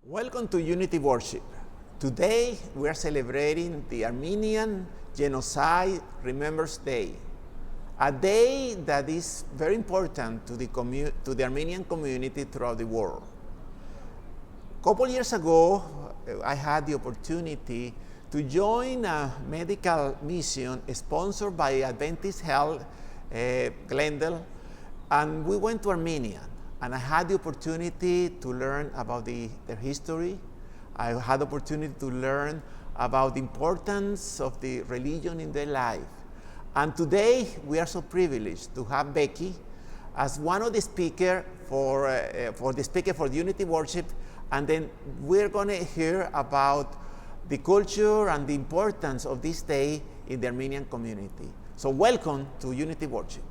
Welcome to Unity Worship. Today we are celebrating the Armenian Genocide Remembrance Day, a day that is very important to the Armenian community throughout the world. A couple years ago, I had the opportunity to join a medical mission sponsored by Adventist Health Glendale, and we went to Armenia. And I had the opportunity to learn about their history. I had the opportunity to learn about the importance of the religion in their life. And today, we are so privileged to have Becky as one of the speakers for the Unity Worship. And then we're going to hear about the culture and the importance of this day in the Armenian community. So welcome to Unity Worship.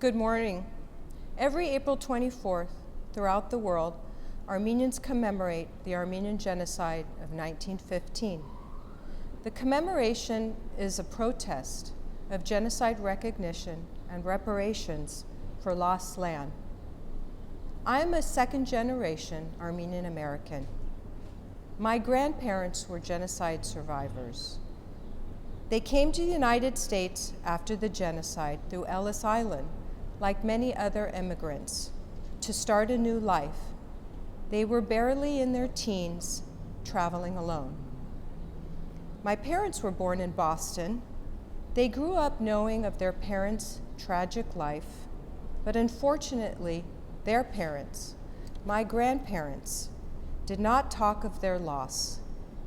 Good morning. Every April 24th, throughout the world, Armenians commemorate the Armenian Genocide of 1915. The commemoration is a protest of genocide recognition and reparations for lost land. I am a second-generation Armenian American. My grandparents were genocide survivors. They came to the United States after the genocide through Ellis Island, like many other immigrants, to start a new life. They were barely in their teens, traveling alone. My parents were born in Boston. They grew up knowing of their parents' tragic life, but unfortunately, their parents, my grandparents, did not talk of their loss.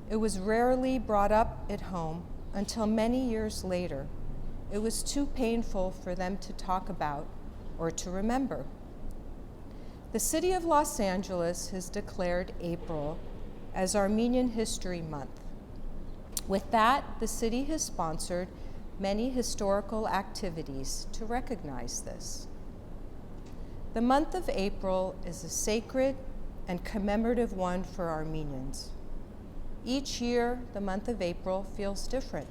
It was rarely brought up at home until many years later. It was too painful for them to talk about or to remember. The city of Los Angeles has declared April as Armenian History Month. With that, the city has sponsored many historical activities to recognize this. The month of April is a sacred and commemorative one for Armenians. Each year, the month of April feels different.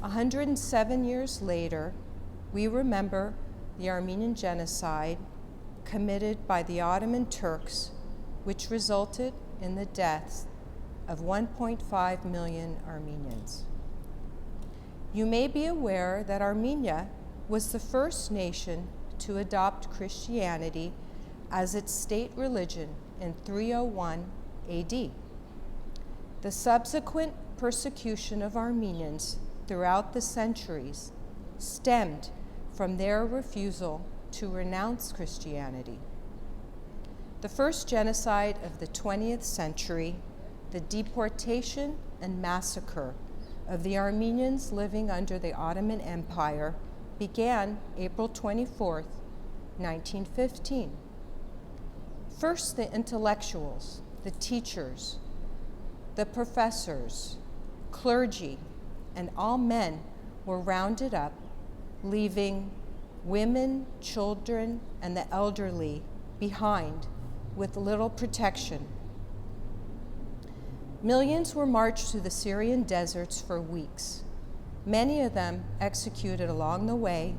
107 years later, we remember the Armenian genocide committed by the Ottoman Turks, which resulted in the deaths of 1.5 million Armenians. You may be aware that Armenia was the first nation to adopt Christianity as its state religion in 301 AD. The subsequent persecution of Armenians throughout the centuries stemmed from their refusal to renounce Christianity. The first genocide of the 20th century, the deportation and massacre of the Armenians living under the Ottoman Empire, began April 24, 1915. First, the intellectuals, the teachers, the professors, clergy, and all men were rounded up, leaving women, children, and the elderly behind with little protection. Millions were marched through the Syrian deserts for weeks, many of them executed along the way,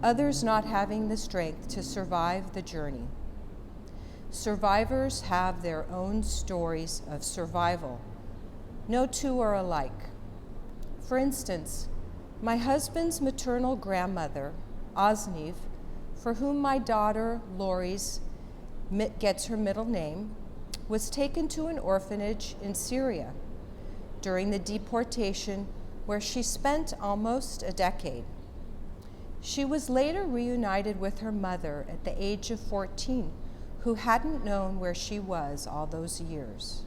others not having the strength to survive the journey. Survivors have their own stories of survival. No two are alike. For instance, my husband's maternal grandmother, Osniv, for whom my daughter Lori's gets her middle name, was taken to an orphanage in Syria during the deportation, where she spent almost a decade. She was later reunited with her mother at the age of 14, who hadn't known where she was all those years.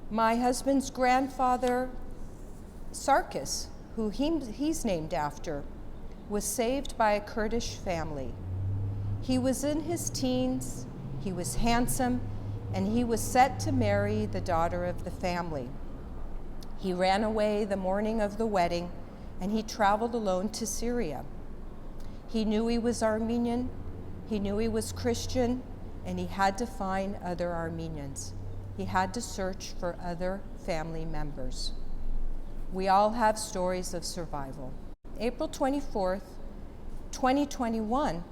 My husband's grandfather, Sarkis, who he's named after, was saved by a Kurdish family. He was in his teens, he was handsome, and he was set to marry the daughter of the family. He ran away the morning of the wedding, and he traveled alone to Syria. He knew he was Armenian, he knew he was Christian, and he had to find other Armenians. He had to search for other family members. We all have stories of survival. April 24th, 2021,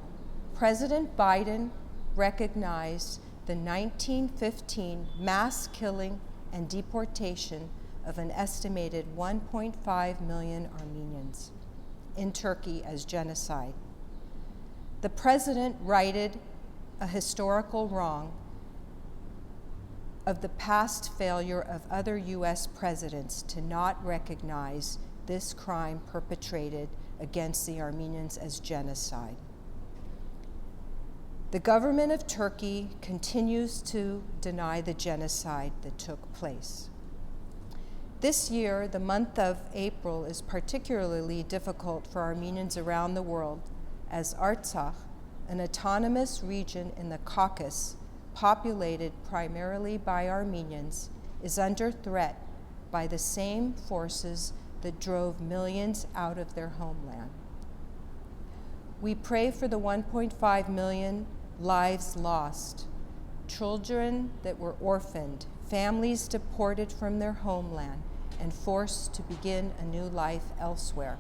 President Biden recognized the 1915 mass killing and deportation of an estimated 1.5 million Armenians in Turkey as genocide. The president righted a historical wrong of the past failure of other U.S. presidents to not recognize this crime perpetrated against the Armenians as genocide. The government of Turkey continues to deny the genocide that took place. This year, the month of April is particularly difficult for Armenians around the world, as Artsakh, an autonomous region in the Caucasus, populated primarily by Armenians, is under threat by the same forces that drove millions out of their homeland. We pray for the 1.5 million lives lost, children that were orphaned, families deported from their homeland and forced to begin a new life elsewhere.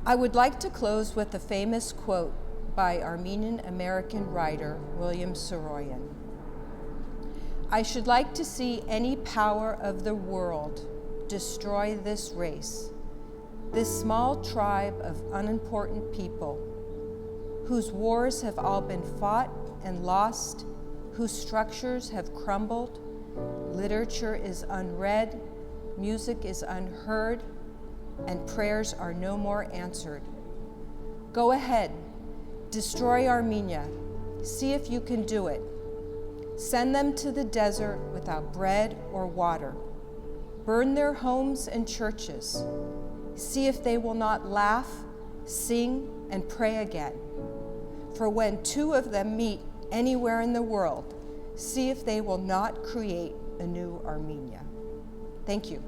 I would like to close with a famous quote by Armenian-American writer William Saroyan. I should like to see any power of the world destroy this race, this small tribe of unimportant people, whose wars have all been fought and lost, whose structures have crumbled, literature is unread, music is unheard, and prayers are no more answered. Go ahead, destroy Armenia. See if you can do it. Send them to the desert without bread or water. Burn their homes and churches. See if they will not laugh, sing, and pray again. For when two of them meet anywhere in the world, see if they will not create a new Armenia. Thank you.